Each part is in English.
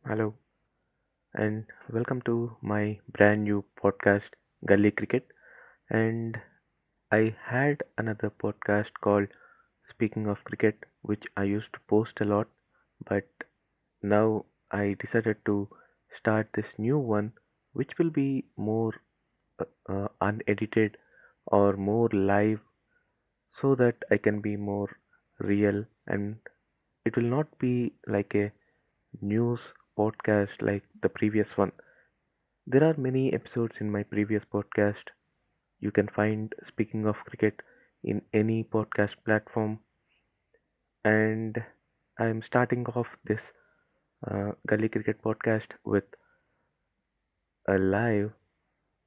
Hello, and welcome to my brand new podcast, Gully Cricket. And I had another podcast called Speaking of Cricket, which I used to post a lot, but now I decided to start this new one, which will be more unedited or more live so that I can be more real and it will not be like a news podcast like the previous one. There are many episodes in my previous podcast. You can find Speaking of Cricket in any podcast platform. And I'm starting off this Gully Cricket podcast with a live,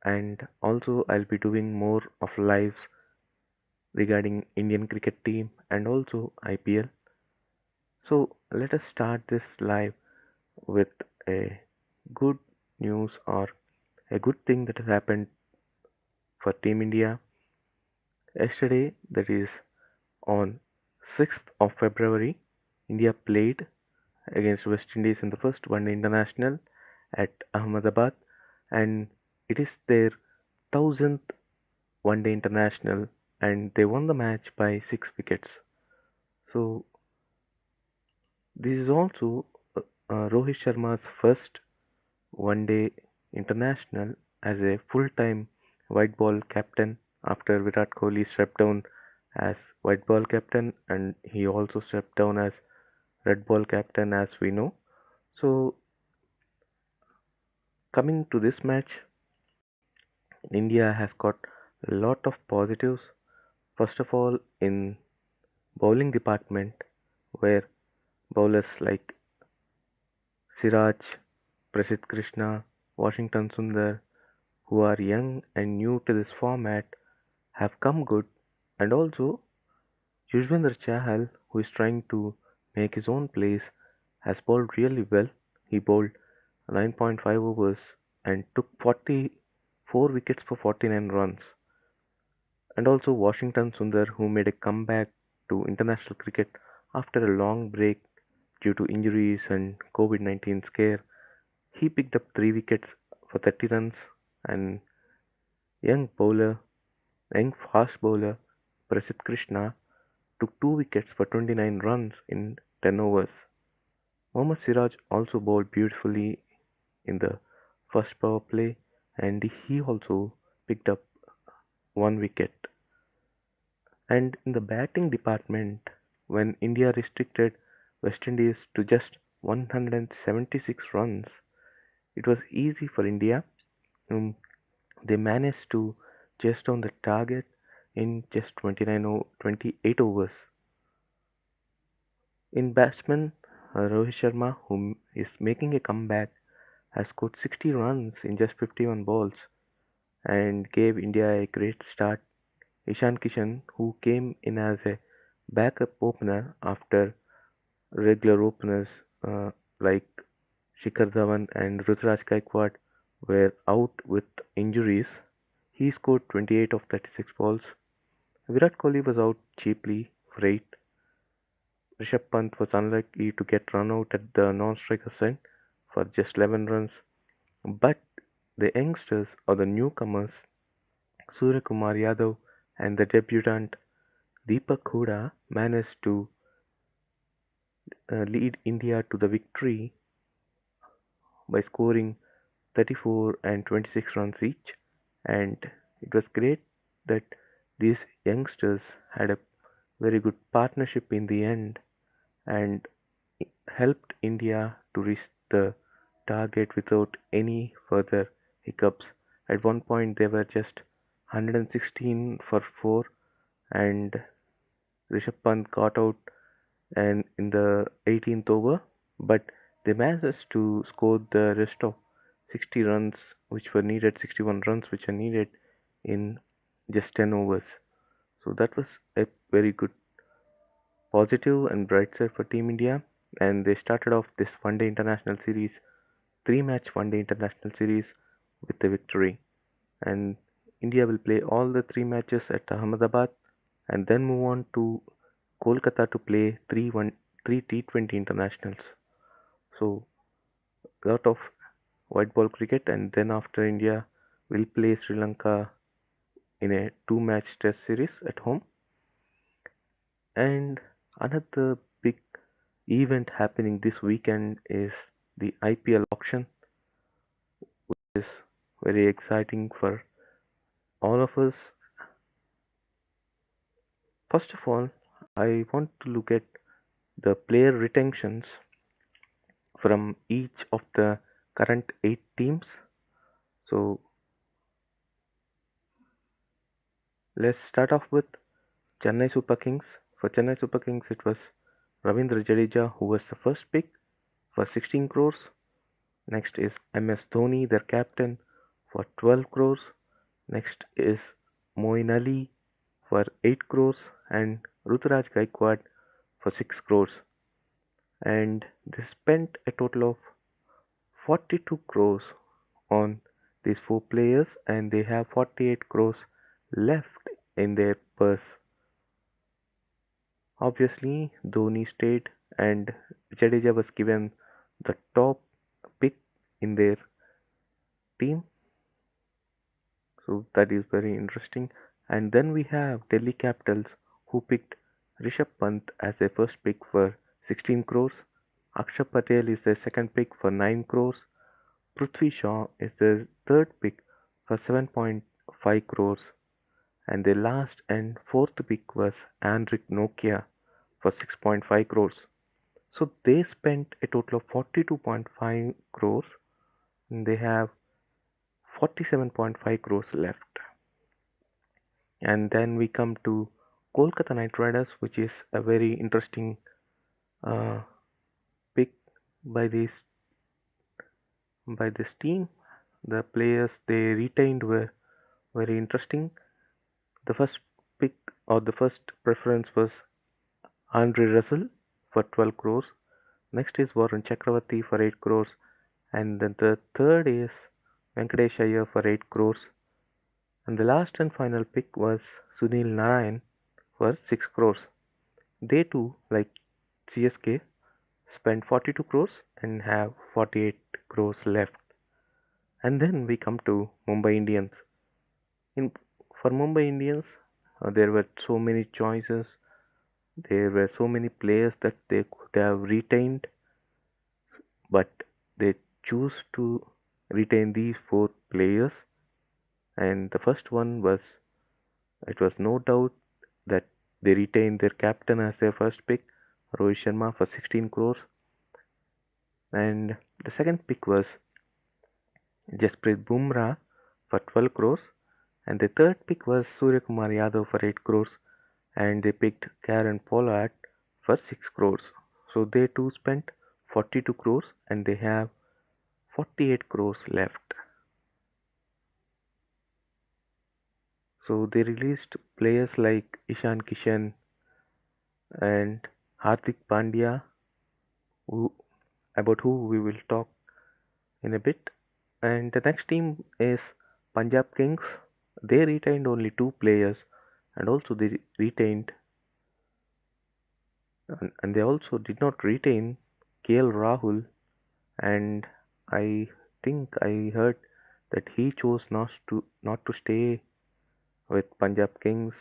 and also I'll be doing more of lives regarding Indian cricket team and also IPL. So let us start this live with a good news or a good thing that has happened for Team India yesterday, that is on 6th of February, India played against West Indies in the first one-day international at Ahmedabad, and it is their 1000th one-day international, and they won the match by 6 wickets. So this is also Rohit Sharma's first one-day international as a full-time white ball captain after Virat Kohli stepped down as white ball captain, and he also stepped down as red ball captain, as we know. So, coming to this match, India has got a lot of positives. First of all, in bowling department, where bowlers like Siraj, Prasidh Krishna, Washington Sundar, who are young and new to this format, have come good, and also Yuzvendra Chahal, who is trying to make his own place, has bowled really well. He bowled 9.5 overs and took 44 wickets for 49 runs. And also Washington Sundar, who made a comeback to international cricket after a long break due to injuries and COVID-19 scare. He picked up 3 wickets for 30 runs, and young bowler, young fast bowler Prasidh Krishna took 2 wickets for 29 runs in 10 overs. Mohammad Siraj also bowled beautifully in the first power play, and he also picked up 1 wicket. And in the batting department, when India restricted West Indies to just 176 runs, it was easy for India. Um, they managed to chase down the target in just 28 overs. In batsman, Rohit Sharma, who is making a comeback, has scored 60 runs in just 51 balls and gave India a great start. Ishan Kishan, who came in as a backup opener after regular openers like Shikhar Dhawan and Ruturaj Gaikwad were out with injuries, he scored 28 of 36 balls. Virat Kohli was out cheaply for 8. Rishabh Pant was unlucky to get run out at the non-striker end for just 11 runs. But the youngsters or the newcomers, Surya Kumar Yadav and the debutant Deepak Hooda, managed to lead India to the victory by scoring 34 and 26 runs each. And it was great that these youngsters had a very good partnership in the end and helped India to reach the target without any further hiccups. At one point, they were just 116 for 4, and Rishabh Pant got out and in the 18th over, but they managed to score the rest of 60 runs, which were needed, 61 runs, which are needed in just 10 overs. So that was a very good positive and bright side for Team India, and they started off this one day international series, 3 match one day international series, with a victory. And India will play all the 3 matches at Ahmedabad and then move on to Kolkata to play three T20 internationals. So lot of white ball cricket, and then after India will play Sri Lanka in a two-match test series at home. And another big event happening this weekend is the IPL auction, which is very exciting for all of us. First of all, I want to look at the player retentions from each of the current 8 teams. So let's start off with Chennai Super Kings. For Chennai Super Kings, it was Ravindra Jadeja who was the first pick for 16 crores. Next is MS Dhoni, their captain, for 12 crores. Next is Moeen Ali for 8 crores and Ruturaj Gaikwad for 6 crores. And they spent a total of 42 crores on these 4 players, and they have 48 crores left in their purse. Obviously, Dhoni stayed and Jadeja was given the top pick in their team. So that is very interesting. And then we have Delhi Capitals who picked Rishabh Pant as their first pick for 16 crores. Akshay Patel is their second pick for 9 crores. Prithvi Shaw is their third pick for 7.5 crores. And their last and fourth pick was Henrik Nokia for 6.5 crores. So they spent a total of 42.5 crores and they have 47.5 crores left. And then we come to Kolkata Knight Riders, which is a very interesting uh, pick by this team. The players they retained were very interesting. The first pick or the first preference was Andre Russell for 12 crores. Next is Warren Chakravarti for 8 crores. And then the third is Venkatesh Iyer for 8 crores. And the last and final pick was Sunil Narayan for 6 crores. They too, like CSK, spent 42 crores and have 48 crores left. And then we come to Mumbai Indians. In for Mumbai Indians, there were so many choices. There were so many players that they could have retained, but they choose to retain these 4 players. And the first one was, it was no doubt that they retained their captain as their first pick, Rohit Sharma for 16 crores. And the second pick was Jasprit Bumrah for 12 crores. And the third pick was Surya Kumar Yadav for 8 crores. And they picked Karen Pollard for 6 crores. So they too spent 42 crores and they have 48 crores left. So they released players like Ishan Kishan and Hardik Pandya, who, about who we will talk in a bit. And the next team is Punjab Kings. They retained only 2 players, and also they retained and they also did not retain KL Rahul. And I think I heard that he chose not to stay with Punjab Kings.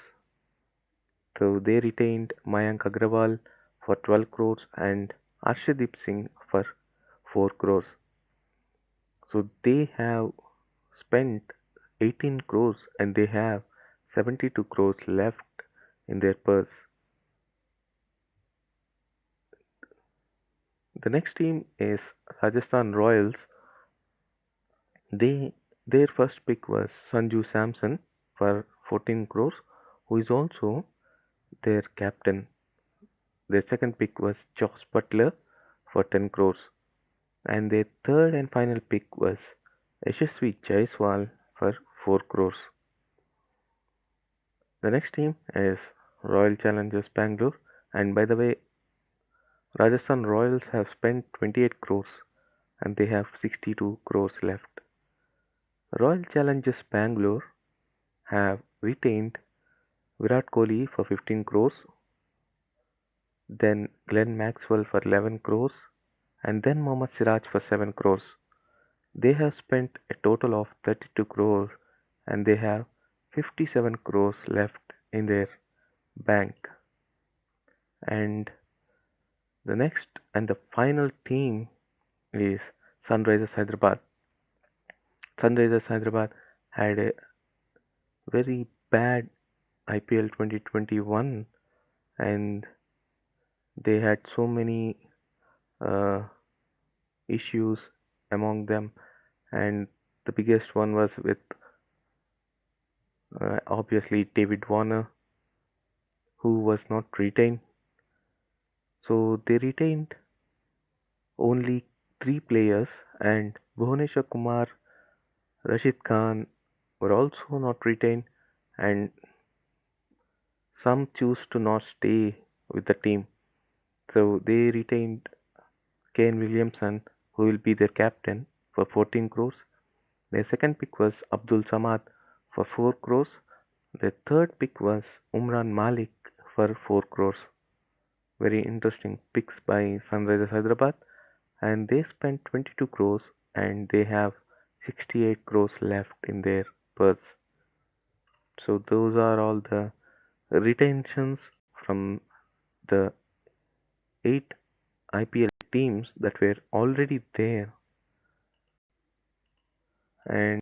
So they retained Mayank Agrawal for 12 crores and Arshdeep Singh for 4 crores. So they have spent 18 crores and they have 72 crores left in their purse. The next team is Rajasthan Royals. Their first pick was Sanju Samson for 14 crores, who is also their captain. Their second pick was Josh Butler for 10 crores. And their third and final pick was Yashasvi Jaiswal for 4 crores. The next team is Royal Challengers Bangalore. And by the way, Rajasthan Royals have spent 28 crores and they have 62 crores left. Royal Challengers Bangalore have retained Virat Kohli for 15 crores, then Glenn Maxwell for 11 crores, and then Mohammad Siraj for 7 crores. They have spent a total of 32 crores and they have 57 crores left in their bank. And the next and the final team is Sunrisers Hyderabad. Sunrisers Hyderabad had a very bad IPL 2021 and they had so many uh, issues among them, and the biggest one was with obviously David Warner, who was not retained. So they retained only three players, and Bhuvneshwar Kumar, Rashid Khan were also not retained, and some choose to not stay with the team. So they retained Kane Williamson, who will be their captain, for 14 crores. Their second pick was Abdul Samad for 4 crores. The third pick was Umran Malik for 4 crores. Very interesting picks by Sunrisers Hyderabad, and they spent 22 crores and they have 68 crores left in their purse. So those are all the retentions from the 8 IPL teams that were already there, and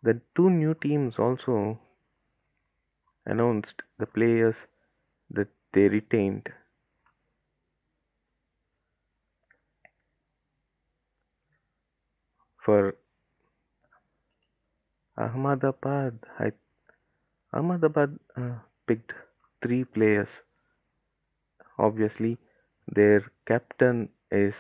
the two new teams also announced the players that they retained. For Ahmedabad, Ahmedabad picked three players. Obviously, their captain is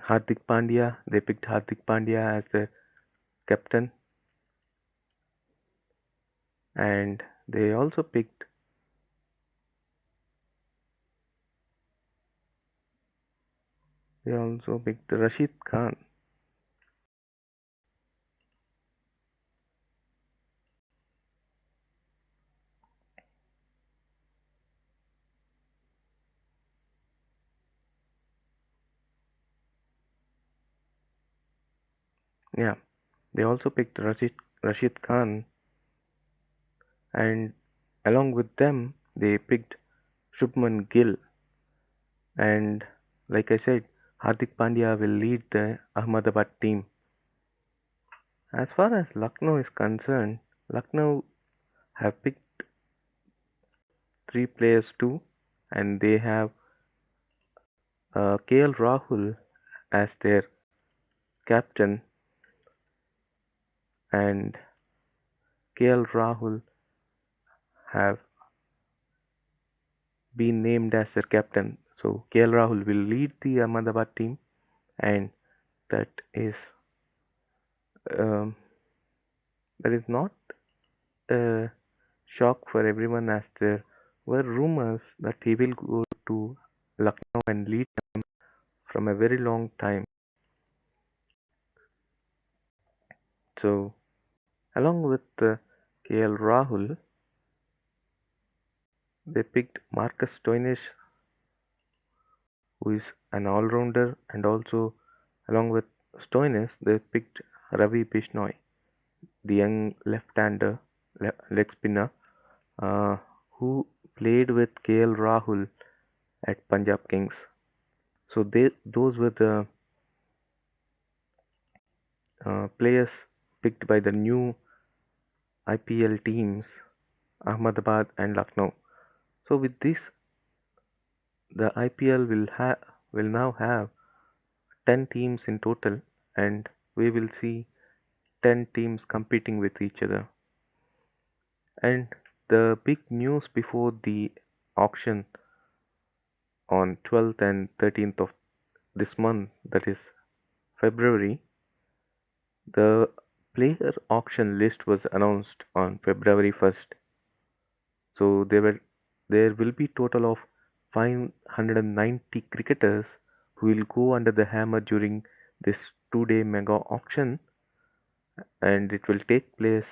Hardik Pandya. They picked Hardik Pandya as the captain, and they also picked Rashid Khan. Yeah, they also picked Rashid Khan, and along with them, they picked Shubman Gill. And like I said, Hardik Pandya will lead the Ahmedabad team. As far as Lucknow is concerned, Lucknow have picked three players too, and they have KL Rahul as their captain, and KL Rahul have been named as their captain. So KL Rahul will lead the Ahmedabad team, and that is um, that is not a shock for everyone, as there were rumors that he will go to Lucknow and lead from a very long time. So along with KL Rahul, they picked Marcus Stoinis, who is an all-rounder, and also along with Stoinis, they picked Ravi Bishnoi, the young left-hander leg spinner, uh, who played with KL Rahul at Punjab Kings. So those were the players picked by the new IPL teams, Ahmedabad and Lucknow. So with this, the IPL will now have 10 teams in total, and we will see 10 teams competing with each other. And the big news before the auction on 12th and 13th of this month, that is February, the player auction list was announced on February 1st. So there will be total of 590 cricketers who will go under the hammer during this 2-day mega auction, and it will take place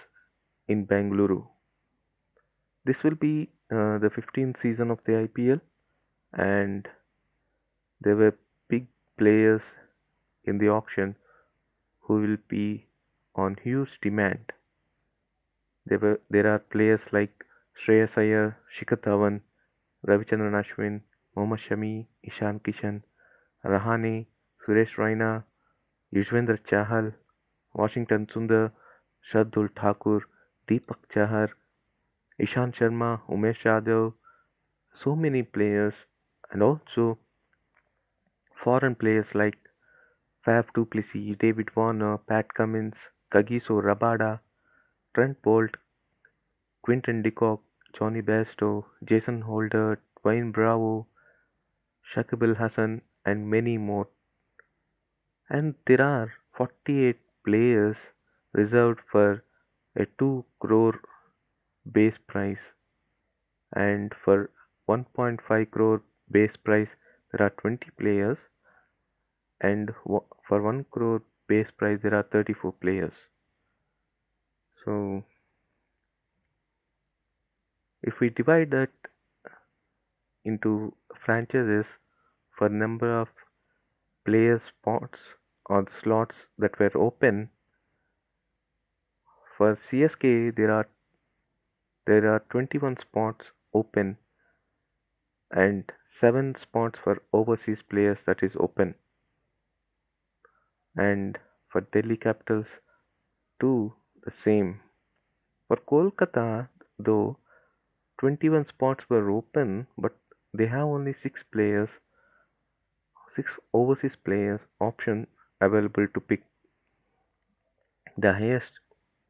in Bengaluru. This will be the 15th season of the IPL, and there were big players in the auction who will be on huge demand. There are players like Shreyas Iyer, Shikhar Dhawan, Ravichandran Ashwin, Mohammad Shami, Ishan Kishan, Rahane, Suresh Raina, Yuzvendra Chahal, Washington Sundar, Shardul Thakur, Deepak Chahar, Ishan Sharma, Umesh Yadav, so many players, and also foreign players like Faf du Plessis, David Warner, Pat Cummins, Kagiso Rabada, Trent Bolt, Quinton de Kock, Johnny Bairstow, Jason Holder, Dwayne Bravo, Shakib Al Hasan, and many more. And there are 48 players reserved for a 2 crore base price, and for 1.5 crore base price there are 20 players, and for 1 crore base price there are 34 players. So if we divide that into franchises for number of player spots or slots that were open, for CSK there are 21 spots open and 7 spots for overseas players that is open, and for Delhi Capitals too the same. For Kolkata though 21 spots were open, but they have only 6 overseas players option available to pick. The highest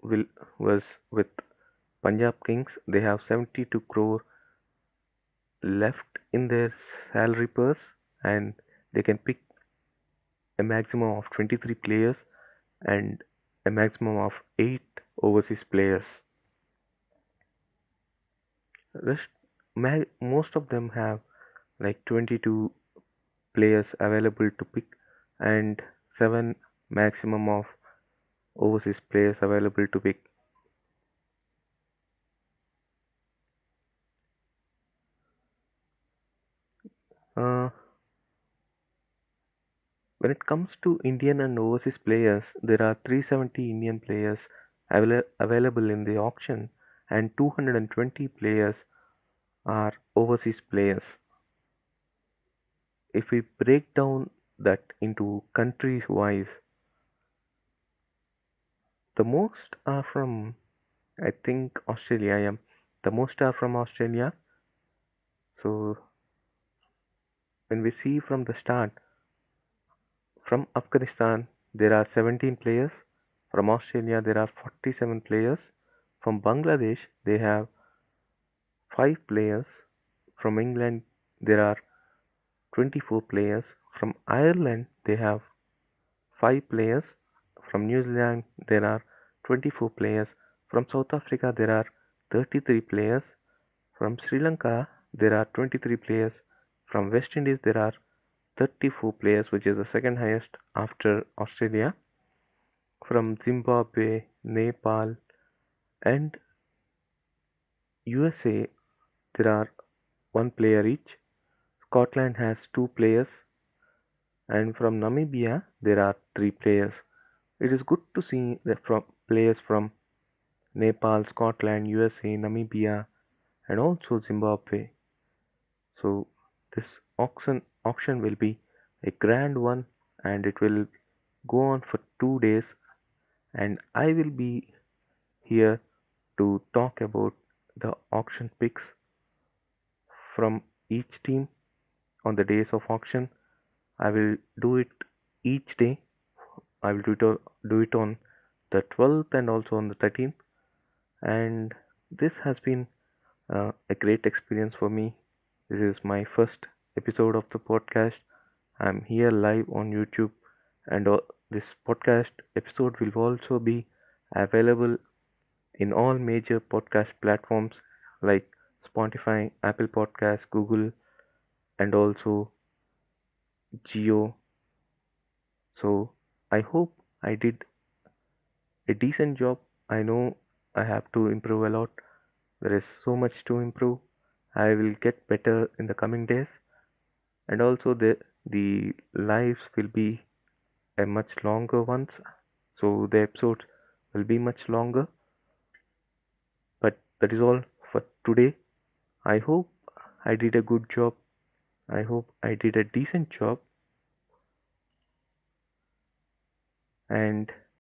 will was with Punjab Kings. They have 72 crore left in their salary purse, and they can pick a maximum of 23 players and a maximum of 8 overseas players. Rest, most of them have like 22 players available to pick and 7 maximum of overseas players available to pick. Uh, when it comes to Indian and overseas players, there are 370 Indian players available in the auction, and 220 players are overseas players. If we break down that into countries wise, the most are from, I think, Australia. Yeah, the most are from Australia. So when we see from the start, from Afghanistan there are 17 players, from Australia there are 47 players, from Bangladesh they have 5 players, from England there are 24 players, from Ireland they have 5 players, from New Zealand there are 24 players, from South Africa there are 33 players, from Sri Lanka there are 23 players, from West Indies there are 34 players, which is the second highest after Australia, from Zimbabwe, Nepal, and USA there are 1 player each. Scotland has 2 players, and from Namibia there are 3 players. It is good to see that from players from Nepal, Scotland, USA, Namibia, and also Zimbabwe. So this auction will be a grand one, and it will go on for 2 days, and I will be here to talk about the auction picks from each team on the days of auction. I will do it each day. I will do it on the 12th and also on the 13th. And this has been a great experience for me. This is my first episode of the podcast. I'm here live on YouTube, and this podcast episode will also be available in all major podcast platforms like Spotify, Apple Podcasts, Google, and also Geo. So I hope I did a decent job. I know I have to improve a lot. There is so much to improve. I will get better in the coming days. and also the lives will be a much longer ones, so the episodes will be much longer. But that is all for today. I hope I did a good job. I hope I did a decent job. And